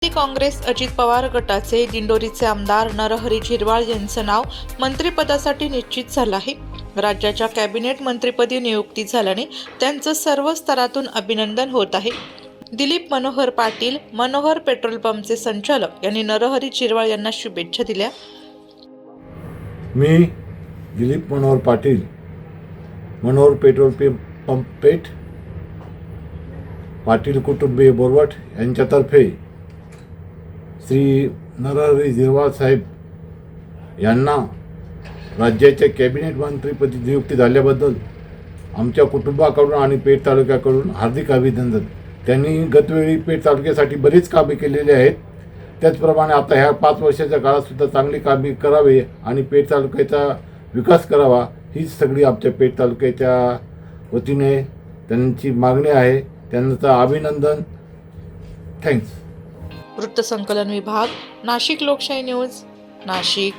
काँग्रेस अजित पवार गटाचे दिंडोरीचे आमदार नरहरी झिरवाळ यांचं नाव मंत्रिपदासाठी निश्चित झालं आहे। राज्याच्या कॅबिनेट मंत्रिपदी नियुक्ती झाल्याने त्यांचं सर्व स्तरातून अभिनंदन होत आहे। दिलीप मनोहर पाटील, मनोहर पेट्रोल पंपचे संचालक यांनी नरहरी झिरवाळ यांना शुभेच्छा दिल्या। मी दिलीप मनोहर पाटील, मनोहर पेट्रोल पंप पेठ, पाटील कुटुंबीय बोरवट यांच्यातर्फे श्री नरहरी झिरवाळ साहेब यांना राज्याच्या कॅबिनेट मंत्रिपदी नियुक्ती झाल्याबद्दल आमच्या कुटुंबाकडून आणि पेठ तालुक्याकडून हार्दिक अभिनंदन। त्यांनी गतवेळी पेठ तालुक्यासाठी बरीच कामे केलेली आहेत। त्याचप्रमाणे आता ह्या 5 वर्षाच्या काळात सुद्धा चांगली कामे करावे आणि पेठ तालुक्याचा विकास करावा हीच सगळी आमच्या पेठ तालुक्याच्या वतीने त्यांची मागणी आहे। त्यांचं अभिनंदन। थँक्स। वृत्तसंकलन विभाग, नाशिक लोकशाही न्यूज, नाशिक।